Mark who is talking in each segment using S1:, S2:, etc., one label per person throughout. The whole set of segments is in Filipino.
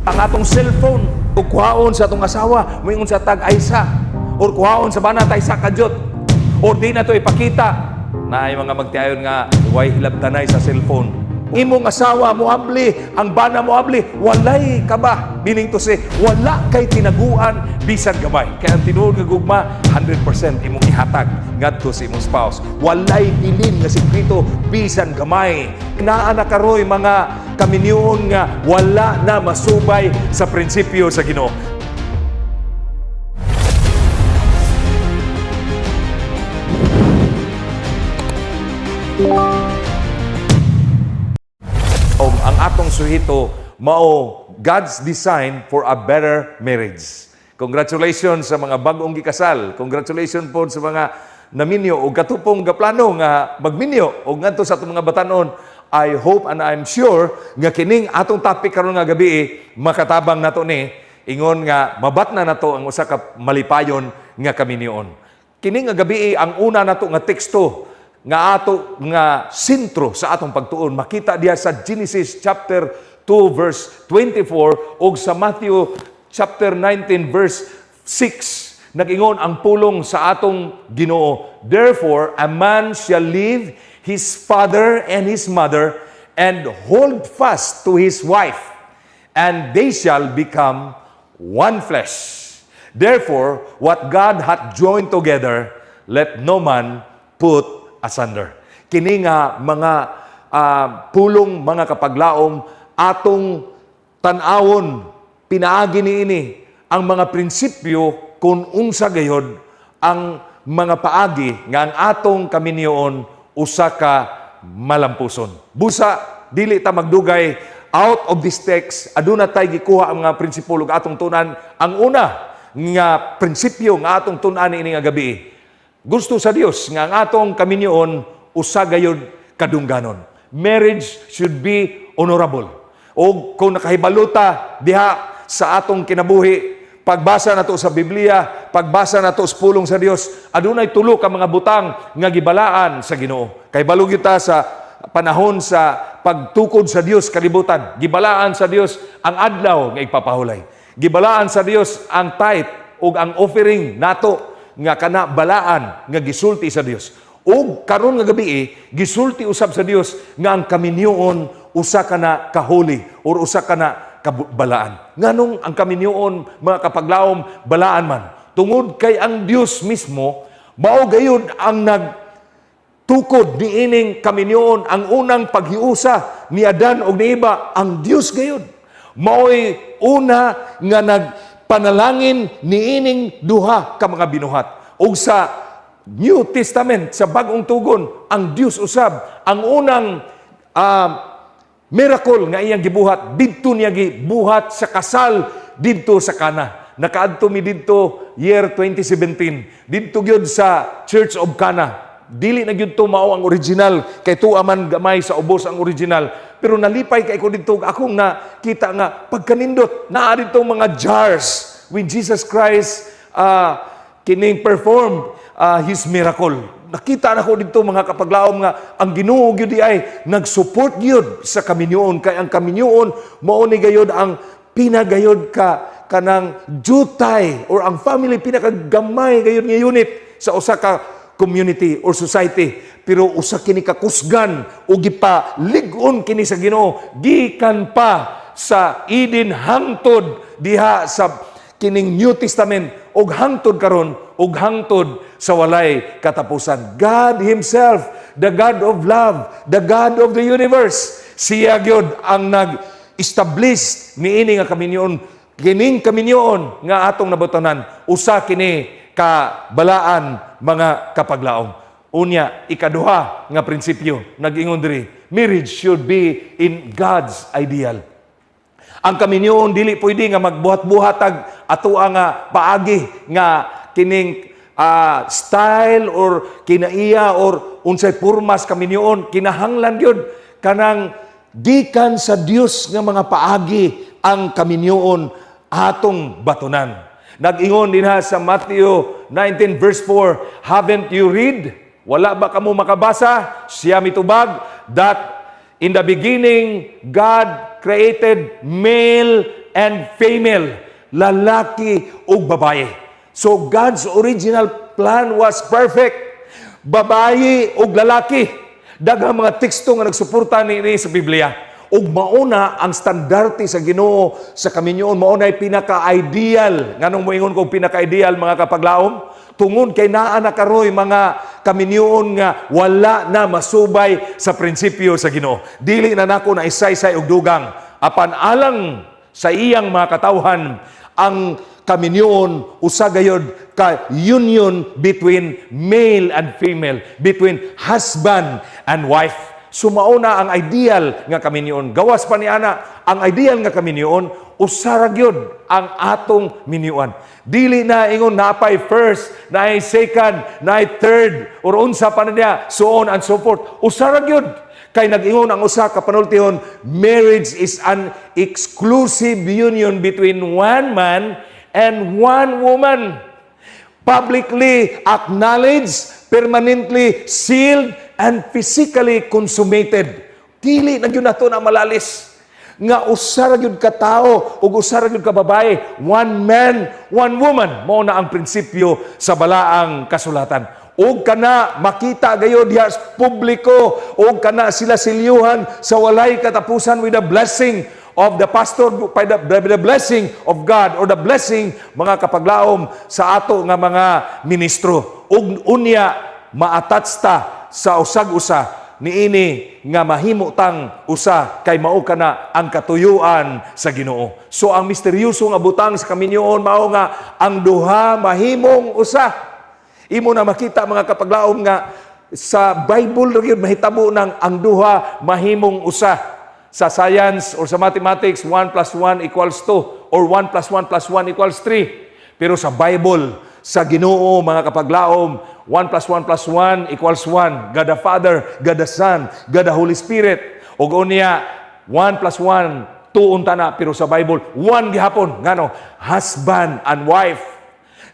S1: Ang atong cellphone, o kuhaon sa atong asawa, moingon sa tag-aysa, o kuhaon sa bana tay sa kadyot, o di na to ipakita, na ay mga magtiayon nga, way hilabtanay sa cellphone. Imong asawa moabli, ang bana moabli, walay ka ba? Meaning to say, wala kay tinaguan bisan gamay. Kaya ang tinuod nga gugma, 100% imong ihatag ngadto sa imong spouse. Walay bilin nga sekreto bisan gamay. Naa na karoy mga kaminyoon nga wala na masubay sa prinsipyo sa Ginoo. Ang atong suhito mao God's design for a better marriage. Congratulations sa mga bagong gikasal. Congratulations po sa mga naminyo o katupong gaplano nga magminyo o ngadto sa atong mga batanon. I hope and I'm sure nga kining atong topic karon nga gabi makatabang nato ni ingon nga mabat na nato ang usa ka malipayon nga kaminyoon. Kining nga gabi ang una nato nga teksto nga ato nga sentro sa atong pagtuon makita diha sa Genesis chapter 2 verse 24 ug sa Matthew chapter 19 verse 6 nag-ingon ang pulong sa atong Ginoo. Therefore a man shall leave his father and his mother and hold fast to his wife, and they shall become one flesh. Therefore what God hath joined together, let no man put asunder. Kini nga mga pulong, mga kapaglaom, atong tan-awon, pinaagi niini ang mga prinsipyo kung unsa gayod ang mga paagi nga ang atong kaminyoon usa ka malampuson. Busa, dili ta magdugay out of this text, aduna tay gikuha ang mga prinsipyo ug atong tunan. Ang una nga prinsipyo nga atong tunan ini nga gabi, gusto sa Dios nga ang atong kaminyoon usa gayud kadungganon. Marriage should be honorable. O kung nakahibaluta diha sa atong kinabuhi, pagbasa nato sa Biblia, pagbasa nato sa pulong sa Dios, adunay tulo ka mga butang nga gibalaan sa Ginoo. Kay balog kita sa panahon sa pagtukod sa Dios kalibutan, gibalaan sa Dios ang adlaw nga ipapahulay. Gibalaan sa Dios ang tithe ug ang offering nato nga kana balaan nga gisulti sa Dios. O karon nga gabi gisulti usab sa Dios nga ang kaminyoon usa kana kahuli or usa kana kabalaan. Nganong ang kaminyoon mga kapaglaom balaan man tungod kay ang Dios mismo mao gayud ang nagtukod niining kaminyoon. Ang unang paghiusa ni Adan ug ni Eva ang Dios gayud. Mao'y una nga panalangin niining duha ka mga binuhat. Ug sa New Testament, sa bagong tugon, ang Dios usab ang unang miracle nga iyang gibuhat didto niya gibuhat sa kasal didto sa Cana. Nakaadto mi didto year 2017 didto gyud sa Church of Cana. Dili na gyud to mao ang original kay tuwa man gamay sa ubos ang original, pero nalipay kay ko didto akong nakita nga pagkanindot naa didto mga jars when Jesus Christ kining performed his miracle. Nakita na ko dito mga kapaglaom nga ang Ginoo gyud ay nagsupport gyud sa kaminyoon, kay ang kaminyoon mao ni gayud ang pinagayod kanang jutay or ang family pinakagamay gayud nga unit sa usa ka community or society. Pero usa kini kakusgan o gipalig-on kini sa Ginoo gikan pa sa Eden hangtod diha sa kining New Testament og hangtod karon og hangtod sa walay katapusan. God Himself, the God of love, the God of the universe, siya gyud ang nag-establish niini nga kaminyoon. Kining kaminyoon nga atong nabutanan usa kini ka balaan mga kapaglaom. Unya, ikaduha nga prinsipyo nag-ingon diri, marriage should be in God's ideal. Ang kaminyoon dili pwede nga magbuhat-buhatag atoa nga paagi nga kining style or kinaiya or unsay pormas kaminyoon. Kinahanglan gyud kanang gikan sa Dios nga mga paagi ang kaminyoon atong batunan. Nag-ingon din sa Matthew 19 verse 4, haven't you read? Wala ba kamo makabasa? Siya mitubag that in the beginning God created male and female, lalaki ug babaye. So God's original plan was perfect. Babaye ug lalaki. Daghang mga teksto nga nagsuporta niini sa Biblia. Ug mauna ang standarte sa Ginoo sa kaminyoon, mauna ay pinaka-ideal. Nganong moingon ko pinaka-ideal mga kapaglaom? Tungod kay naa na karoy mga kaminyoon nga wala na masubay sa prinsipyo sa Ginoo. Dili na nako na isaysay og dugang apan alang sa iyang mga katawhan ang kaminyoon usa gayud ka union between male and female, between husband and wife. Sumauna ang ideal nga kaminyoon. Gawas pa ni ana, ang ideal nga kaminyoon usa ra gyud ang atong minyuan. Dili na ingon napay first, naay second, naay third, or unsa pa niya, so on and so forth. Usa ra gyud. Kay nag-ingon ang usa ka panultihon, marriage is an exclusive union between one man and one woman. Publicly acknowledged, permanently sealed, and physically consummated. Dili na gyud nato na malalis nga usa ra gyud ka tawo ug usa ra gyud ka babae, one man, one woman. Mao na ang prinsipyo sa balaang kasulatan. Og kana makita gayud diha sa publiko, og kana sila silyuhan sa walay katapusan with the blessing of the pastor, by the blessing of God, or the blessing mga kapaglaom sa ato nga mga ministro. Og unya maatatsta sa usag-usa niini nga mahimo tang usa kay mao kana ang katuyuan sa Ginoo. So ang misteryoso nga butang sa kaminyoon mao nga ang duha mahimong usa. Imo na makita mga kapaglaom nga sa Bible gyud mahitabo nang ang duha mahimong usa. Sa science or sa mathematics 1 plus 1 equals 2 or 1 plus 1 plus 1 equals 3. Pero sa Bible, sa Ginoo mga kapaglaom, 1 plus 1 plus 1 equals 1. God the Father, God the Son, God the Holy Spirit. O unya, 1 plus 1, 2 unta na. Pero sa Bible, 1 gihapon. Ngano? Husband and wife.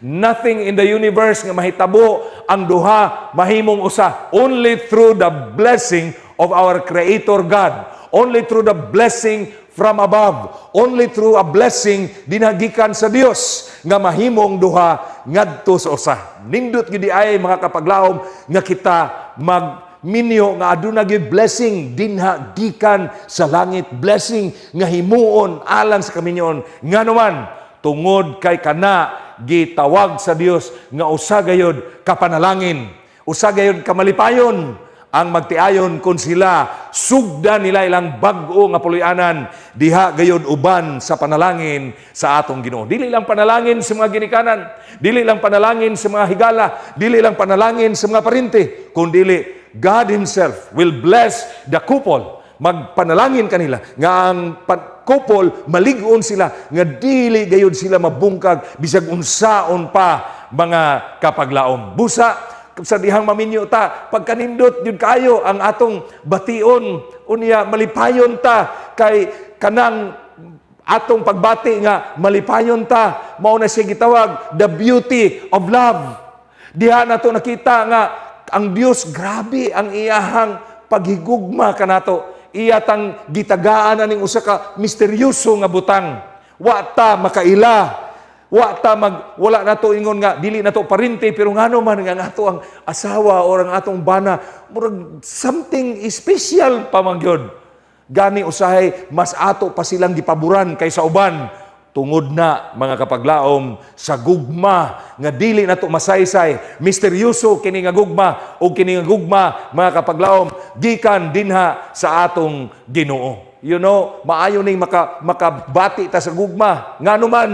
S1: Nothing in the universe nga mahitabo ang duha mahimong usa. Only through the blessing of our Creator God. Only through the blessing from above. Only through a blessing dinagikan sa Dios nga mahimong duha ngadto sa usa. Nindot gyud ay mga kapaglaom nga kita magminyo nga aduna gyud blessing dinha gikan sa langit, blessing nga himuon alang sa kaminyoon. Nganuman tungod kay kana gitawag sa Dios nga usa gayud kapanalangin, usa gayud kamalipayon ang magtiayon kung sila sugdan nila ilang bag-o nga puloy-anan diha gayud uban sa panalangin sa atong Ginoo. Dili lang panalangin sa mga ginikanan, dili lang panalangin sa mga higala, dili lang panalangin sa mga parinti, kundi God Himself will bless the couple. Magpanalangin kanila nga ang couple malig-on sila nga dili gayud sila mabungkag bisag unsaon pa mga kapaglaom. Busa sa dihang maminyo ta, pagkanindot yun kayo ang atong bation, unya malipayon ta kay kanang atong pagbati nga malipayon ta, mao na siya gitawag the beauty of love. Diha nato nakita nga ang Dios grabe ang iyahang paghigugma kanato. Iya tang gitagaan ning usa ka misteryoso nga butang. Wa ta makaila. Wala na to ingon nga, dili na to parinti, pero ngano man nga ato ang asawa o ang atong bana, murag something special pa man gyud. Gani usahay, mas ato pa silang gipaboran kaysa uban. Tungod na, mga kapaglaom, sa gugma, nga dili na to masaysay, misteryoso kini nga gugma, o kini nga gugma, mga kapaglaom, gikan dinha sa atong Ginoo. You know, maayo ning makabati ta sa gugma. Ngano man,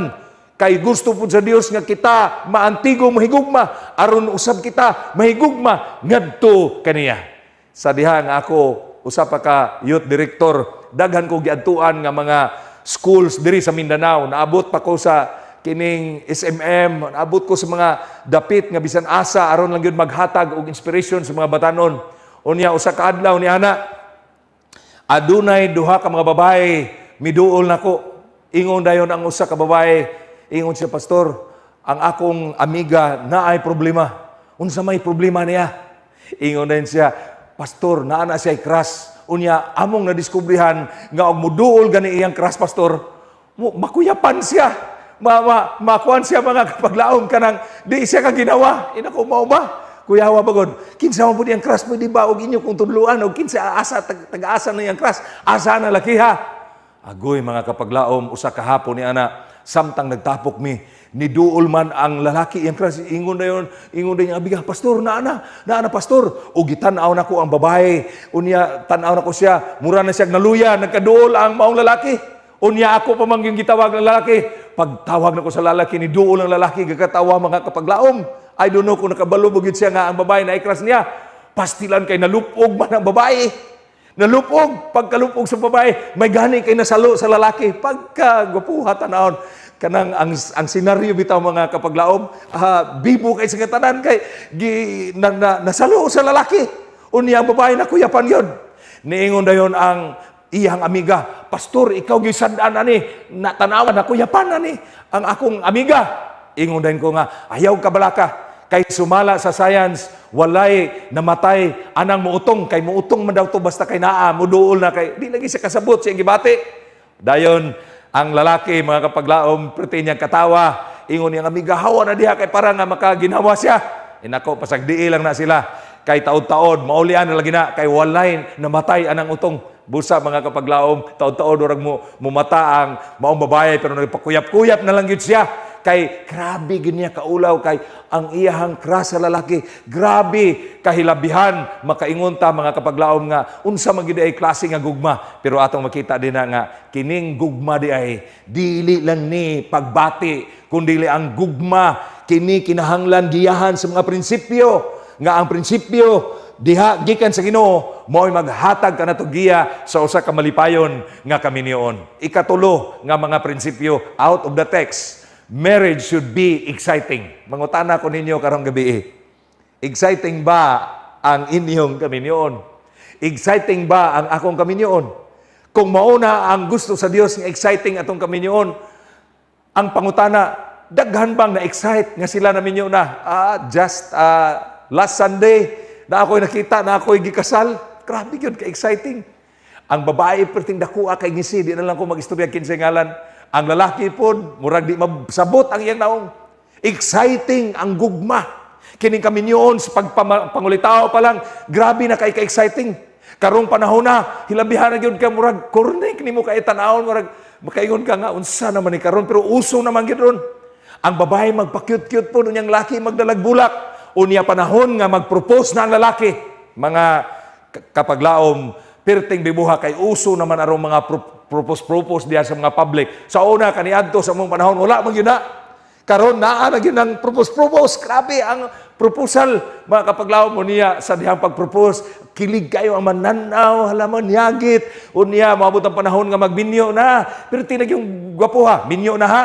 S1: kay gusto po sa Dios nga kita maantigo mahigugma aron usab kita mahigugma ngadto kaniya. Sa diha nga ako usa pa ka youth director, daghan ko giadtuan nga mga schools diri sa Mindanao. Naabot pa ko sa kining SMM, naabot ko sa mga dapit nga bisan asa aron lang gyud maghatag og inspiration sa mga batanon. Unya usa ka adlaw ni ana adunay duha ka mga babae miduol nako. Ingon dayon ang usa ka babae, ingon siya, Pastor, ang akong amiga naay problema. Unsa may problema niya? Ingon din siya, Pastor, naa na siya crush. Unya, among nadiskubrihan nga og muduol gani iyang crush, Pastor. makuyapan siya, makuan siya mga kapaglaom kanang di siya ka ginawa. Inako mao ba? Kuyawa bagod. Kinsa man pud iyang crush mo di ba og inyo kung tudluan og kinsa asa taga-asa na iyang crush. Asa na lakiha. Agoy mga kapaglaom usa ka hapon ni ana samtang nagtapok mi ni duol man ang lalaki iyang crush ingon dayon abiga pastor na ana pastor og gitan-aw nako ang babae unya tan-aw nako siya mura na siya naluya nagkaduol ang maong lalaki. Unya ako pa man yung gitawag ng lalaki. Pagtawag na ko sa lalaki, ni duol ng lalaki, gagatawa mga kapaglaom. I don't know kung nakabalubog yun siya nga ang babae na ikras niya. Pastilan kay nalupog man ang babae. Nalupog. Pagkalupog sa babae, may gani kay nasalo sa lalaki. Pagkagwapuha tanahon. Kanang ang senaryo bitaw mga kapaglaom, bibo kay sa katanan kay nasalo sa lalaki. Unya ang babae na kuyapan yun. Niingon dayon ang iyang amiga, pastor, ikaw gisadaan ani, natanawan ako yapan ani, ang akong amiga. Ingon din ko nga, ayaw ka balaka, kay sumala sa science, walay namatay, anang muutong, kay muutong man daw to, basta kay naa, muduol na kay, di lagi siya kasabot, siya gibati. Dayon, ang lalaki, mga kapaglaom, pretty niyang katawa, ingon niyang amiga, hawa na diha, kay para nga makaginawa siya. Inako, pasagdii lang na sila, kay taod-taod, maulian na lagi na, kay walay namatay, anang utong, busa mga kapaglaom, taon-taon orang mo mumata ang maong babae pero nagpakuyap-kuyap na lang yun siya. Kay grabe ginya kaulaw kay ang iyahang crush sa lalaki. Grabe kahilabihan makaingon ta mga kapaglaom nga unsa man gid ay klase nga gugma. Pero atong makita din na nga kining gugma di ay dili lang ni pagbati kundi ang gugma kini kinahanglan giyahan sa mga prinsipyo nga ang prinsipyo diha gikan sa Ginoo mao'y maghatag kanato giya sa usa ka malipayon nga kaminion. Ikatulo nga mga prinsipyo out of the text, marriage should be exciting. Mangutana ko ninyo karong gabi. Exciting ba ang inyong kaminion? Exciting ba ang akong kaminion? Kung mauna ang gusto sa Dios nga exciting atong kaminion, ang pangutana, daghan bang na-excite nga sila naminyo na? Just last Sunday, na ako'y nakita, na ako'y gikasal. Grabe yun, ka-exciting. Ang babae, perting dakuha kay ngisi, di na lang ko mag-istorya kinsa ngalan. Ang lalaki po, murag di mabsabot ang iyang naong. Exciting ang gugma. Kining kaminyoon sa pagpangulitaw pa lang, grabe na ka-exciting. Karong panahon na, hilabihan na yun ka, murag kornek ni mo kaitanahon, murag makaingon ka nga, unsa naman ni karon pero uso naman yun ron. Ang babae magpa-cute-cute po, nung laki magdalagbulak. Unya panahon nga mag-propose na ang lalaki. Mga kapaglaom, perting bibuha kay uso naman arong mga propose diya sa mga public. Sa una, kaniadto sa mong panahon, wala man yun na. Karon naa na yun ang propose. Grabe ang proposal. Mga kapaglaom mo niya sa dihang pag-propose, kilig kayo ang mananaw, halaman yagit. Unya, maabot ang panahon nga magbinyo na. Pero tinag yung gwapuha, binyo na ha.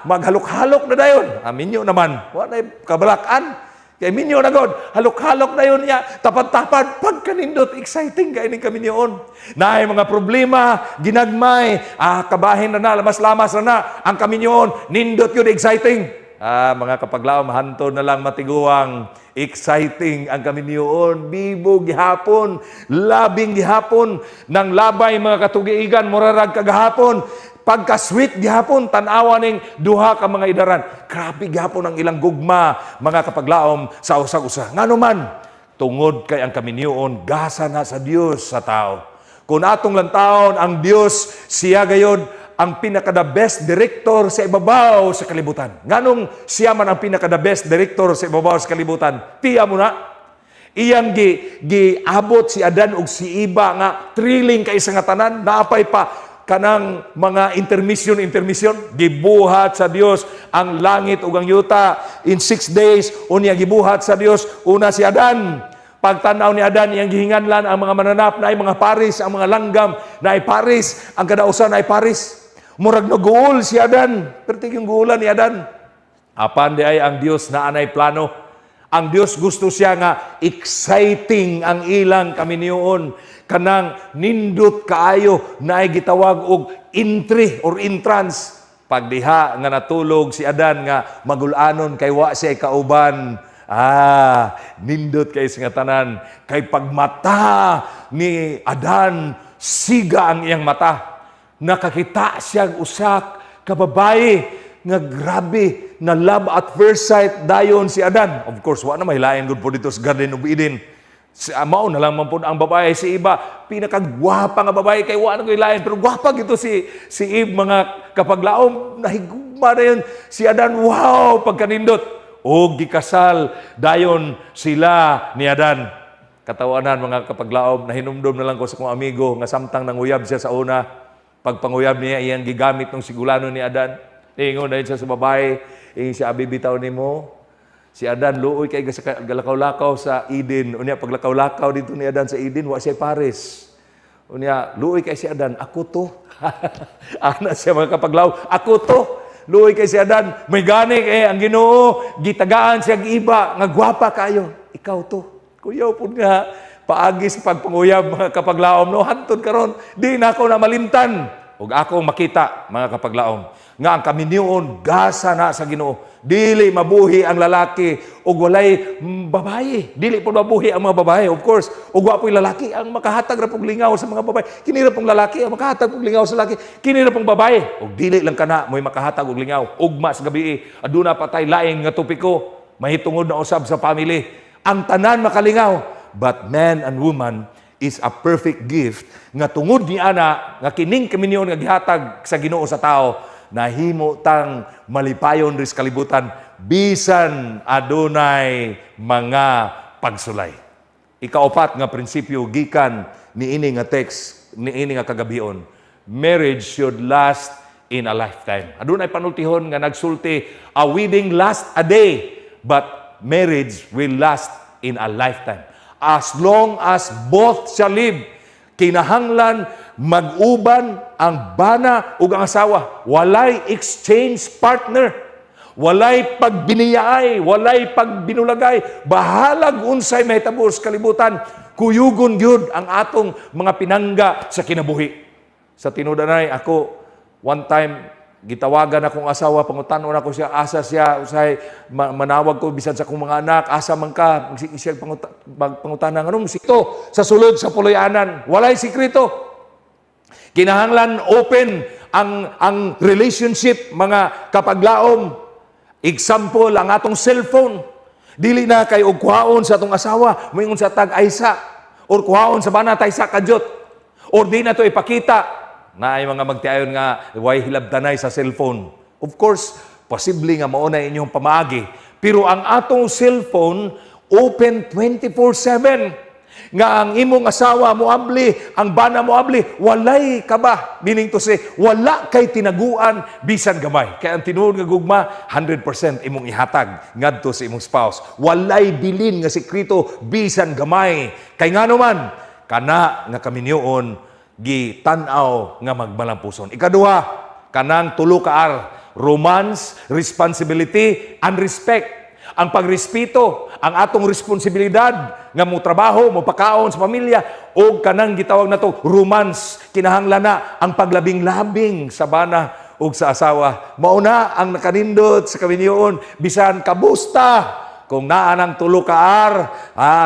S1: Maghalok-halok na dayon. Minyo naman. Wala kabalakan. Kaya minyo na God, halok-halok na yun niya, tapat-tapat, pagkanindot, exciting kayo ng kami niyon. Naay mga problema, ginagmay, kabahin na lamas-lamas na ang kami niyon, nindot yun, exciting. Mga kapaglaom, hanto na lang matiguang, exciting ang kami niyon, bibo gihapon, labing gihapon, nang labay mga katugiigan, murarag kagahapon, pagka-sweet gihapon, tanawa ning duha ka mga idaran. Grabe gihapon ang ilang gugma, mga kapaglaom sa usag-usa. Nga naman, tungod kay ang kaminyoon, gasa na sa Dios sa tao. Kung atong lantaon, ang Dios, siya gayod, ang pinaka-the best director sa ibabaw sa kalibutan. Nganong siya man ang pinaka-the best director sa ibabaw sa kalibutan? Tiya mo na. Iyang giabot si Adan ug si Iba nga thrilling kay sa nga tanan, naapay pa kanang mga intermission, gibuhat sa Dios ang langit ug ang yuta in 6 days. Unya gibuhat sa Dios una si Adan. Pagtanaw ni Adan, iyang gihinganlan ang mga mananap na ay mga paris, ang mga langgam na ay paris, ang kadausan na ay paris. Murag naguol si Adan, perti yung guulan ni Adan. Apan di ay ang Dios na anay plano. Ang Dios gusto siya nga exciting ang ilang kaminiyoon. Kanang nindot kaayo na ay gitawag og entry or entrance. Pagdiha nga natulog si Adan nga magulanon kay wa siya kauban. Nindot kay nga tanan. Kay pagmata ni Adan, siga ang iyang mata. nakakita siyang usak kababaye nga grabe na love at first sight dayon si Adan. Of course, wa na mahilain gud po dito sa Garden of Eden. Si Mao na lang man po ang babae si Iba, pinakagwapa nga babae kay wa na ko hilain, pero gwapa gito si Eve, mga kapaglaom, nahigugma na yun si Adan. Wow, pagkanindot. O gikasal dayon sila ni Adan. Katawanan mga kapaglaom, nahinumdom na lang ko sa kong amigo nga samtang nanguyab siya sa una. Pagpanguyab niya, iyang gigamit ng sigulano ni Adan. Ingon na siya sa babae, siya abibitaw ni mo. Si Adan, luoy kay galakaw-lakaw sa Eden. Unya, paglakaw-lakaw dito ni Adan sa Eden, wa siya pares. Unya, luoy kay si Adan, ako to. Ana siya mga kapaglaw, ako to. Luoy kay si Adan, may gani kay ang Ginoo, gitagaan siya iba, nga gwapa kayo. Ikaw to. Kuyaw po nga, paagis pagpanguyab mga kapaglaom, no, hantod karon di na ako na malimtan ug ako makita mga kapaglaom nga ang kaminion gasa na sa Ginoo, dili mabuhi ang lalaki ug walay babaye, dili po mabuhi ang mga babae, of course, ug wa po'y lalaki ang makahatag ra pog lingaw sa mga babae, kini ra pong lalaki ang makahatag pog lingaw sa lalaki, kini ra pong babae ug dili lang kana mo'y makahatag og lingaw ugma sa gabi, aduna patay laing nga tupiko, mahitungod na usab sa family, ang tanan makalingaw. But man and woman is a perfect gift nga tungod ni ana nga kining kaminyon nga gihatag sa Ginoo sa tao nahimo tang malipayon ris kalibutan bisan adunay mga pagsulay. Ikaapat nga prinsipyo gikan niini nga text niini nga kagabion. Marriage should last in a lifetime. Adunay panultihon nga nagsulti, a wedding lasts a day, but marriage will last in a lifetime. As long as both shall live, kinahanglan mag-uban ang bana ug ang asawa. Walay exchange partner. Walay pagbiniyay, walay pagbinulagay. Bahalag unsay mahitabo sa kalibutan. Kuyugon gyud ang atong mga pinangga sa kinabuhi. Sa tinudanay ako, one time, gitawagan akong asawa, pangutanon ako siya, asa siya, usay manawag ko bisan sa akong mga anak, asa man ka, siya pangutanan, anong sikto sa sulod sa puloy-anan, walay sikrito. Kinahanglan open ang relationship, mga kapaglaom. Example, ang atong cellphone. Dili na kay og kuhaon sa atong asawa, moingon sa tag-aysa, or kuhaon sa banatay sa kadyot, or di na to ipakita na ay mga magtiayon nga way hilabtanay sa cellphone. Of course, posible nga mauna inyong pamaagi. Pero ang atong cellphone, open 24/7. Nga ang imong asawa mo abli, ang bana mo abli, walay ka ba? Meaning to say, wala kay tinaguan bisan gamay. Kaya ang tinuod nga gugma, 100% imong ihatag ngadto sa imong spouse. Walay bilin nga sekreto bisan gamay. Kay ngano man, kana nga kaminyoon, gitanaw nga magmalampuson. Ikaduha, kanang tulo kaar, romance, responsibility, and respect. Ang pagrespeto, ang atong responsibilidad nga mo trabaho, mo pakaon sa pamilya, o kanang gitawag na to, romance, kinahanglan na ang paglabing-labing sa bana o sa asawa. Mauna ang nakanindot sa kaminyoon, bisan kabusta, kung naa ng tulo kaar,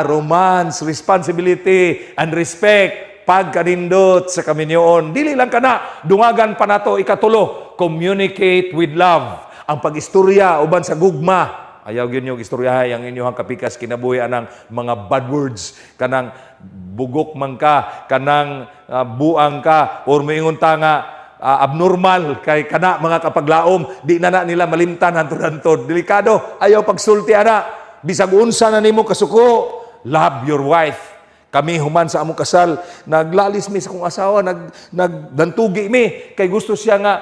S1: romance, responsibility, and respect, pagkanindot sa kaminyoon. Dili lang kana, dungagan pa nato ikatulo, communicate with love. Ang pag-istorya uban sa gugma. Ayaw gyud yung istoryahay ang inyong kapikas kinabuhi anang mga bad words, kanang bugok man ka, kanang buang ka, or moingon ta nga abnormal kay kana mga kapaglaom, di na nila malimtan hantod-hantod. Delikado, ayaw pagsulti ana. Bisag unsa na nimo kasuko, love your wife. Kami human sa among kasal, naglalis mi sa kong asawa, nagdantugi mi kay gusto siya nga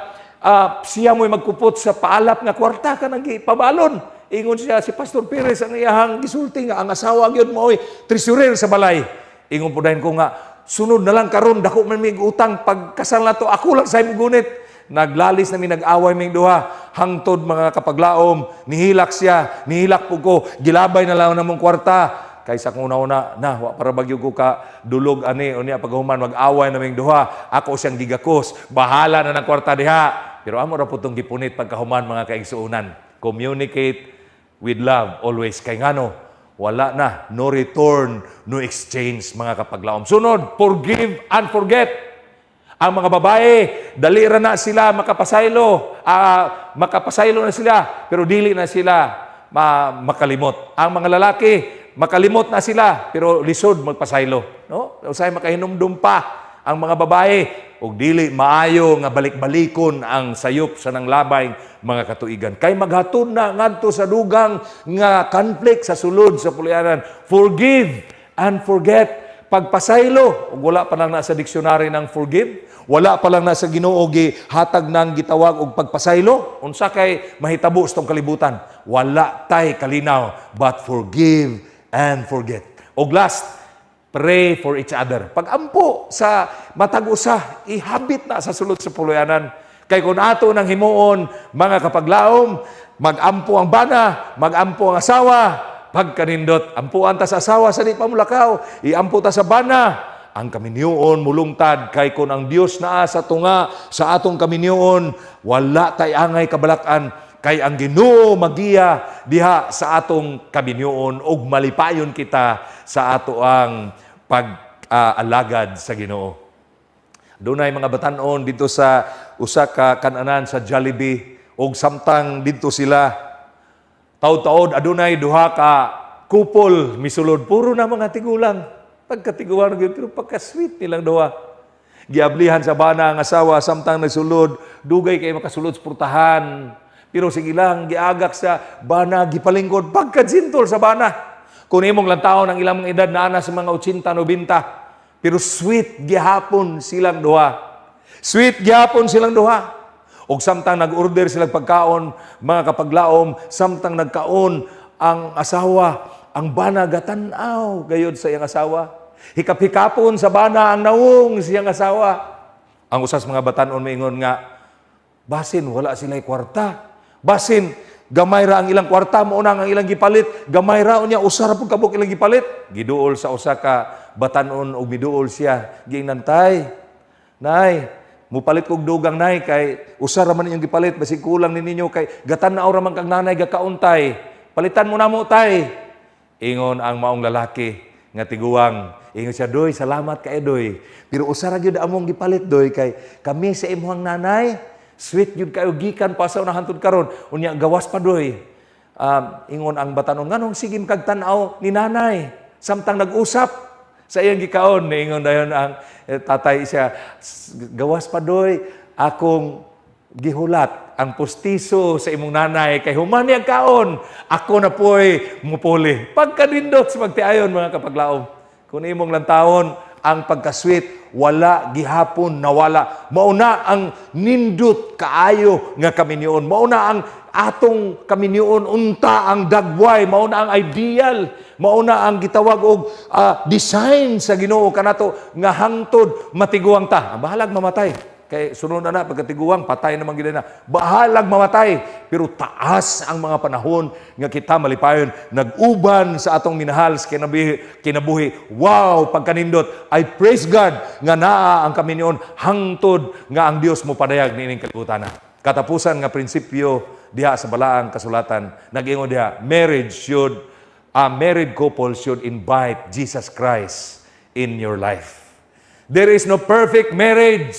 S1: siya mo'y magkupot sa paalap nga kwarta ka nang pabalon. Ingon siya si Pastor Perez ang iyahang gisulti nga ang asawa gyud mo'y treasurer sa balay. Ingon po dahin ko nga sunod na lang karon dako man mig utang pagkasal na to, ako lang sa imong gunit. Naglalis nami, nag-away ming duha, hangtod mga kapaglaom, nihilak siya, nihilak po ko, gilabay na lang namong kwarta. Kaysa kung una-una, wa para bagyo ko ka, dulog ani, unya paghuman, mag-away naming duha, ako siyang gigakos, bahala na ng kwarta diha. Pero amo ra po itong gipunit pagkahuman mga kaigsuunan. Communicate with love always. Kay ngano, wala na, no return, no exchange mga kapaglaom. Sunod, forgive and forget. Ang mga babae, dali ra na sila makapasaylo na sila, pero dili na sila makalimot. Ang mga lalaki, makalimot na sila, pero lisod magpasaylo. No? Usay makahinumdum pa ang mga babae, ug dili maayo nga balik-balikon ang sayop sa nanglabay mga katuigan. Kay maghatod na ngadto sa dugang nga conflict sa sulod sa pulianan. Forgive and forget. Pagpasaylo, wala pa lang na sa diksyonary ng forgive, wala pa lang na sa Ginoo hatag nang gitawag og pagpasaylo. Unsa kay mahitabo sa tong kalibutan? Wala tay kalinaw, but forgive and forget. Og last, pray for each other. Pag-ampo sa matag usa, ihabit na sa sulod sa puloyanan. Kay kung ato nang himuon, mga kapaglaom, mag-ampo ang bana, mag-ampo ang asawa, pagkanindot, ampuan ta sa asawa sa di pamulakaw, iampo ta sa bana, ang kaminyoon mulungtad, kay kung ang Dios naa sa tunga sa atong kaminyoon, wala tay angay kabalakan, kay ang Ginoo magiya diha sa atong kaminyoon, ug malipayon kita sa ato ang pag-alagad sa Ginoo. Dunay mga batan-on dito sa usa ka kananan sa Jollibee, ug samtang dito sila taod-taod adunay duha ka couple misulod, puro na mga tigulang. Pagkatiguan gyud pero pagka-sweet nilang duha. Giablihan sa bana ang asawa samtang nagsulod, dugay kay makasulod sa purtahan. Pero sige lang giagak sa bana, gipalingkod pagka-jintol sa bana. Kung imong lang taon ang ilang mga edad na ana sa mga 80, 90, pero sweet gihapon silang duha. Sweet gihapon silang duha. O samtang nag-order silang pagkaon, mga kapaglaom, samtang nagkaon ang asawa, ang bana gatanaw gayud sa iyang asawa. Hikap-hikapon sa bana ang nawong siyang asawa. Ang usas mga batan-on maingon nga, basin wala sila'y kwarta. Basin gamay ra ang ilang kwarta, mauna ang ilang gipalit. Gamay ra unya usara pud kabuk ilang gipalit. Giduol sa usa ka batan-on ug miduol siya. Giingnan-tay, nay, mupalit kog dugang nay kay usa ra man inyong gipalit basig kulang ni ninyo kay gatanaw ra man kag nanay gakauntay. Palitan mo na mo tay. Ingon ang maong lalaki nga tiguang. Ingon siya, doy, salamat kay doy. Pero usa ra gyud among gipalit doy kay kami sa imong nanay sweet gyud kayo gikan pa sa unahantod karon. Unya gawas pa doy. Ingon ang batanon nganong sige kag tan-aw ni nanay samtang nag-usap sa iyang gikaon. Ingon dayon ang tatay siya, gawas pa doy, akong gihulat ang pustiso sa imong nanay kay human niya kaon, ako na po'y mupuli. Pagkanindot sa magtiayon mga kapaglaom. Kung imong lantawon, ang pagkasweet, wala gihapon nawala. Mauna ang nindot kaayo nga kaminyoon. Mauna ang atong kaminyoon, unta ang dagway, mauna ang ideal, mauna ang gitawag og design sa Ginoo kanato nga hangtod matiguang ta. Bahalag mamatay. Kay sunod na pagkatiguang patay naman gid na. Bahalag mamatay, pero taas ang mga panahon nga kita malipayon nag-uban sa atong minahal sa kinabuhi. Wow, pagkanindot. I praise God nga naa ang kaminyoon hangtod nga ang Dios mo padayag niining kalibutan. Katapusan nga prinsipyo diha sa balaang kasulatan, nag-ingon diha, a married couple should invite Jesus Christ in your life. There is no perfect marriage,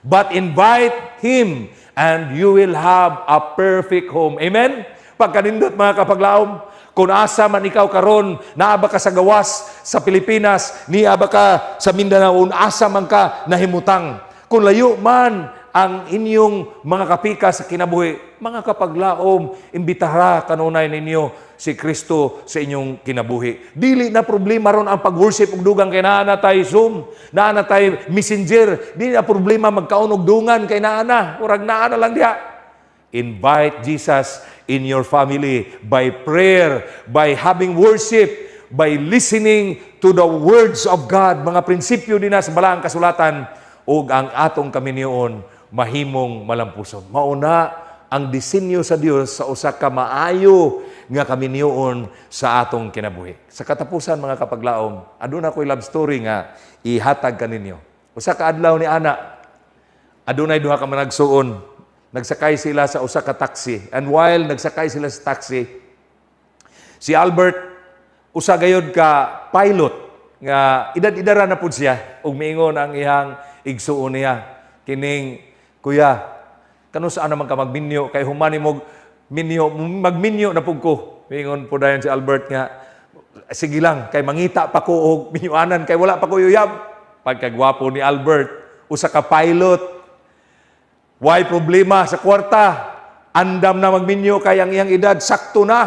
S1: but invite Him and you will have a perfect home. Amen? Pagkanindot mga kapaglaom, kung asa man ikaw karon, naaba ka sa gawas sa Pilipinas, niaba ka sa Mindanao, asa man ka nahimutang. Kung layo man ang inyong mga kapika sa kinabuhi, mga kapaglaom, imbitara kanunay ninyo si Kristo sa inyong kinabuhi. Dili na problema ron ang pag-worship ug dugang kay naa na tay Zoom, naa na tay Messenger. Dili na problema magkaon og dungan kay naa na, urag naa na lang diha. Invite Jesus in your family by prayer, by having worship, by listening to the words of God, mga prinsipyo din na sa balaang kasulatan, ug ang atong kaminyoon mahimong malampuson. Mauna ang disenyo sa Dios sa usa ka maayo nga kaminyoon sa atong kinabuhi. Sa katapusan mga kapaglaom, aduna ko'y love story nga ihatag kaninyo. Usa ka adlaw ni ana, adunay duha ka managsuon. Nagsakay sila sa usa ka taxi. And while nagsakay sila sa taxi, si Albert, usa gayud ka pilot nga edad-idara na pud siya ug miingon ang iyang igsuon niya kining kuya kano saan naman ka magminyo kay humani mo minyo magminyo na pud ko miingon po dayon si Albert nga sige lang kay mangita pa ko og minyuanan kay wala pa ko yuyab pagkagwapo ni Albert usa ka pilot why problema sa kwarta andam na magminyo kay ang iyang edad sakto na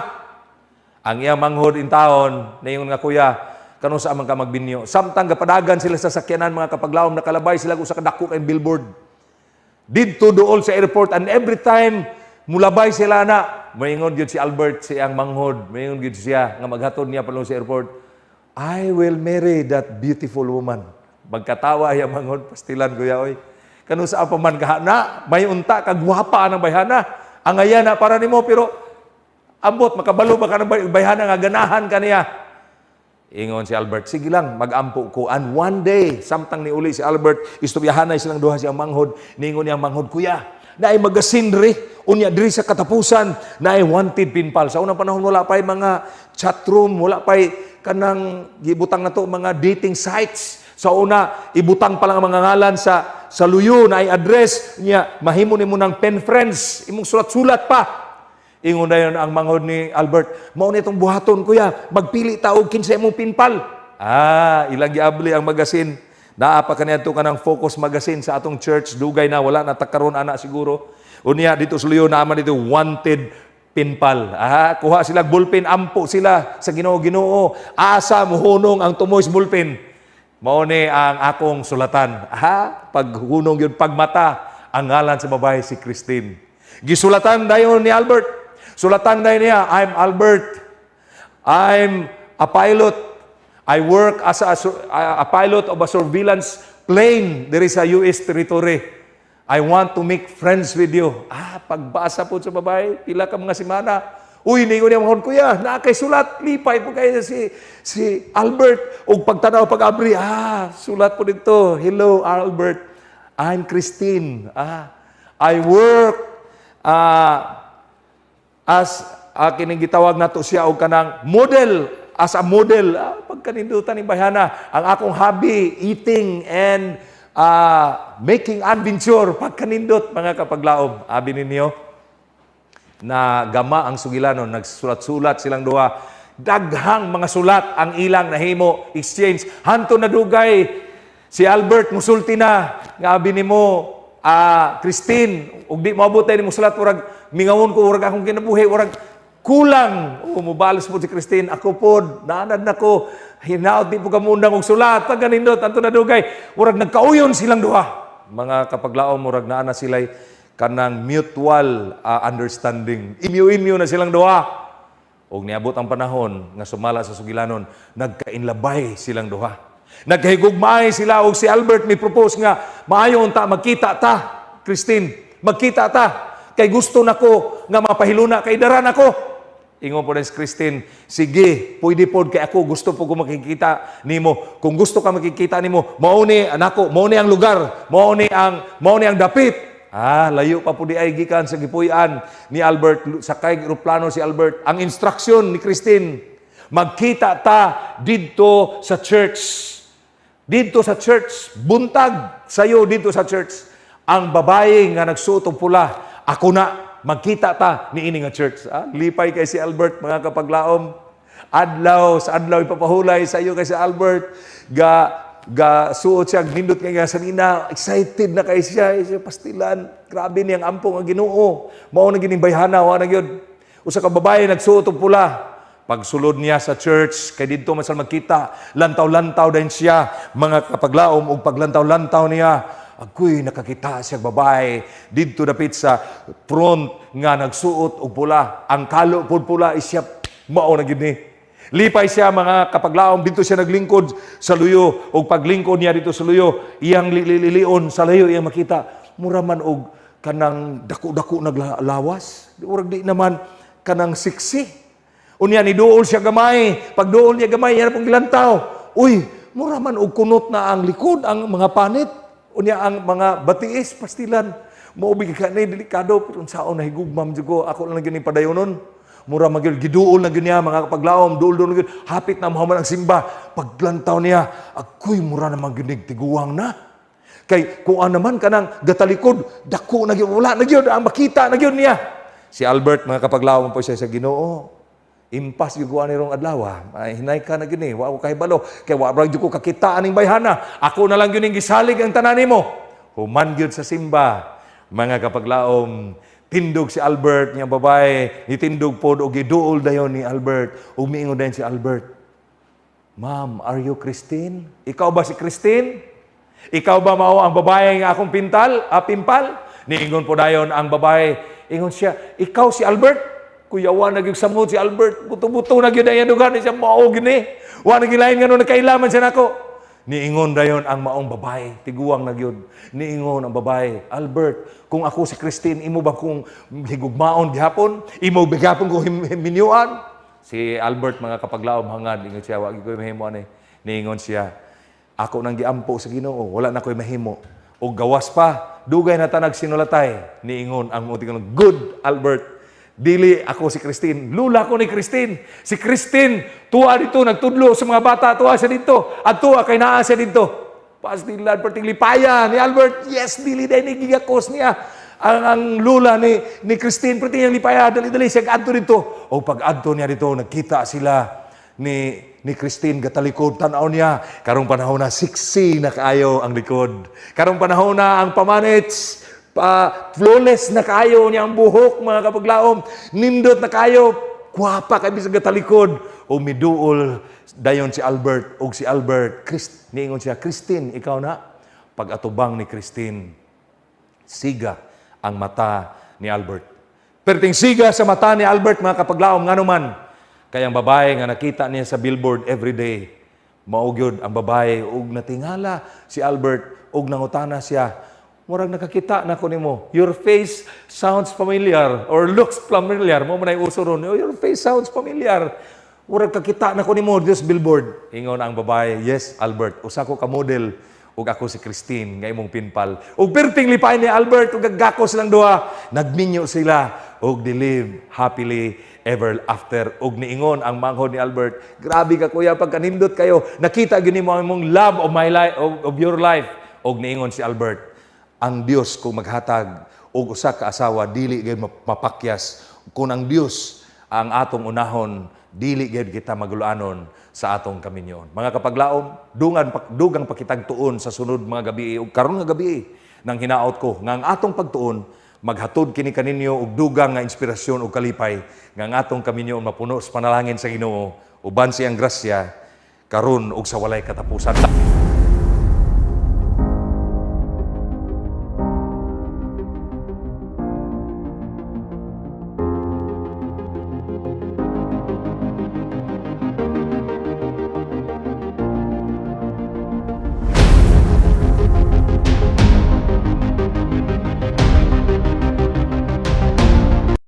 S1: ang iyang manghod in taon naingon nga kuya kano sa man ka magbinyo samtang gapadagan sila sa sakyanan mga kapaglawom nakalabay sila usa ka dako kay billboard didto duol sa airport and every time mulabay sila na maingon gyud si Albert si ang manghod maingon gyud siya nga maghatod niya palong sa airport I will marry that beautiful woman magkatawa ya manghod pastilan kuya oy kanu sa pa man kahana may unta kag gwapa ang bayhana ang ayana para nimo pero ambot makabalo ba ka ng bayhana nga ganahan kaniya ingon si Albert sige lang magampo ko and one day samtang niuli si Albert istoryahanay silang duha siyang manghod ningon niyang manghod kuya naay magasin diri unya diri sa katapusan naay wanted pinpal sa unang panahon wala pay mga chat room wala pay kanang gibutang nato mga dating sites sa una ibutang pa lang ang mga ngalan sa luyo na ay address niya mahimo nimo ng pen friends imong sulat-sulat pa ingon dayon ang manghod ni Albert mao ni itong buhaton kuya magpili ta og kinsa imong pinpal ilang giabli ang magasin naa pa kaniadto kanang Focus magazine sa atong church dugay na wala na takaron ana siguro unya dito sa luyo naman dito wanted pinpal kuha sila ballpen ampo sila sa Ginoo asa mohunong ang tumoy sa ballpen mao ni ang akong sulatan. Paghunong yun, pagmata, ang ngalan sa babae si Christine. Gisulatan dayon ni Albert. Sulatan dayon niya, I'm Albert. I'm a pilot. I work as a pilot of a surveillance plane there is a US territory. I want to make friends with you. Pagbasa po sa babae, pila ka mga semana. Uy, ningon niya mga kuya, na kay sulat, lipay po kayo si Albert. O pagtanaw, pag-abri, sulat po dito. Hello, Albert. I'm Christine. I work as kining gitawag nato siya og kanang model, as a model. Pagkanindutan ni bayhana, ang akong hobby, eating and making adventure. Pagkanindot, mga kapaglaom. Abi ninyo, na gama ang sugilanon, nagsulat-sulat silang duha. Daghang mga sulat ang ilang nahimo exchange. Hanto na dugay si Albert musulti na nga abi nimo Christine ug di moabot ni mo sulat urag mingawon ko urag akong kinabuhi urag kulang mubalos po si Christine ako pod naanad nako hinaot di po ka mundang og sulat pag ganindot hanto na dugay urag nagkauyon silang duha mga kapaglaom urag naa na sila'y kanang mutual understanding. Imyo-imyo na silang duha. Og niabot ang panahon nga sumala sa sugilanon, nagkainlabay silang duha. Nagkahigugmaay sila og si Albert may propose nga maayo unta magkita ta, Christine. Magkita ta kay gusto nako nga mapahiluna kay dara nako. Ingon po na si Christine, sige, pwede pod kay ako gusto po ko makikita nimo. Kung gusto ka makikita nimo, mao ni anako, mao ni ang lugar, mao ni ang dapit. Layo pa po di ay gikan sa gipuy-an ni Albert, sakay eroplano si Albert. Ang instruction ni Christine, magkita ta dito sa church. Dito sa church. Buntag sayo dito sa church. Ang babae nga nagsuot og pula, ako na, magkita ta ni ini nga church. Lipay kay si Albert, mga kapaglaom. Adlaw, sa adlaw ipapahulay sa iyo kay si Albert. Ga suot siya, nindot nga sa nina, excited na kay siya pastilan, grabe niyang ampong ang Ginoo, mao na gining bayhana, wala na yun. Usa ka babae, nagsuot og pula, pagsulod niya sa church, kay dito masal magkita, lantaw-lantaw din siya, mga kapaglaom, og paglantaw-lantaw niya, agoy, nakakita siya babae, dito dapit sa front, nga nagsuot og pula, ang kalo pod pula, isya, mao na gini. Lipay siya mga kapaglaom, dito siya naglingkod sa luyo. O paglingkod niya dito sa luyo, iyang lilion sa luyo, iyang makita. Muraman og kanang dako-dako naglawas. Urag di naman kanang siksi. Unya ni duol siya gamay. Pag duol niya gamay, yan pong gilantaw. Uy, muraman og kunot na ang likod, ang mga panit. Unya ang mga batiis, pastilan. Maubig ka na delikado, pero saon na higugmam jugo. Ako lang ganing padayonon. mura magyud giduol na gyud niya mga kapaglaom, duol na gyud, hapit na mahuman ang simba. Paglantaw niya, agoy mura na magyud tiguang na. Kay kung ano naman kanang gatalikod, dako na gyud, wala na gyud ang makita na gyud niya. Si Albert mga kapaglaom po siya sa Ginoo. Impas yung guwan nirong adlaw. Ay, hinay ka na gini. Wa ko kahibalo. Kaya wa brang ko kakita aning bayhana. Ako na lang yun yung gisalig ang tanan mo. Human gyud sa simba. Mga kapaglaom, tindog si Albert, niyang babae, itindog po o giduol dayon ni Albert. Umiingon din si Albert, Ma'am, are you Christine? Ikaw ba si Christine? Ikaw ba mao ang babae nga akong pimpal? Niingon po dayon ang babae. Ingon siya, ikaw si Albert? Kuyawa nagyug samot si Albert, buto-buto nagyud ayan dugan siya mao gini. Wa nagilain ngano nakailaman siya nako. Niingon dayon ang maong babae, tiguang nagyud. Niingon ang babae, Albert, kung ako si Christine, imo ba kung higugmaon gihapon? Imo bigapon ko minyuan? Si Albert mga kapaglaom hangad, ingon siya, wa gyud ko mahimo ani. Niingon siya, ako nang giampo sa Ginoo, wala na ko'y mahimo. O gawas pa, dugay na tanag sinulatay. Niingon ang muti good Albert. Dili ako si Christine. Lula ko ni Christine. Si Christine, tuwa dito, nagtudlo sa mga bata, tuwa siya dito. At tuwa kay naa siya dito. Pas nila, perting lipaya ni Albert. Yes, dili dahil nagigakos niya. Ang lula ni Christine, perting yung lipaya, dali-dali siya adto dito. O pag adto niya dito, nagkita sila ni Christine gatalikod, tanaw niya. Karong panahon na siksi na kaayo ang likod. Karong panahon na ang pamanits, flawless na kayo niya ang buhok, mga kapaglaom. Nindot na kayo. Kuwapa kay bisag talikod. O miduol dayon si Albert. O si Albert, niingon siya, Christine, ikaw na. Pag atubang ni Christine, siga ang mata ni Albert. Perting siga sa mata ni Albert, mga kapaglaom, nga naman. Kaya ang babae nga nakita niya sa billboard everyday, maugyod ang babae, ug natingala si Albert, ug nangutana siya, murag nakakita na ko nimo. Your face sounds familiar or looks familiar. Mo man ay uso ron. Oh, your face sounds familiar. Murag kakita na ko nimo this billboard. Ingon ang babae, yes, Albert. Usa ko ka model ug ako si Christine nga imong pinpal. Ug perting lipay ni Albert ug gaggako silang duha. Nagminyo sila ug they live happily ever after. Ug niingon ang manghod ni Albert, grabe ka kuya pagkanindot kayo. Nakita gyud nimo ang imong love of my life of your life. Ug niingon si Albert, ang Dios kung maghatag og usa ka asawa dili gyud mapakyas. Kung ang Dios ang atong unahon, dili gyud kita magulanon sa atong kaminyon. Mga kapaglaom, dugang pakitagtuon sa sunod mga gabi ug karon nga gabi nang hinaot ko nga ang atong pagtuon maghatod kini kaninyo og dugang nga inspirasyon ug kalipay nga ang atong kaminyon mapuno sa panalangin sa Ginoo uban siyang grasya karon ug sa walay katapusan.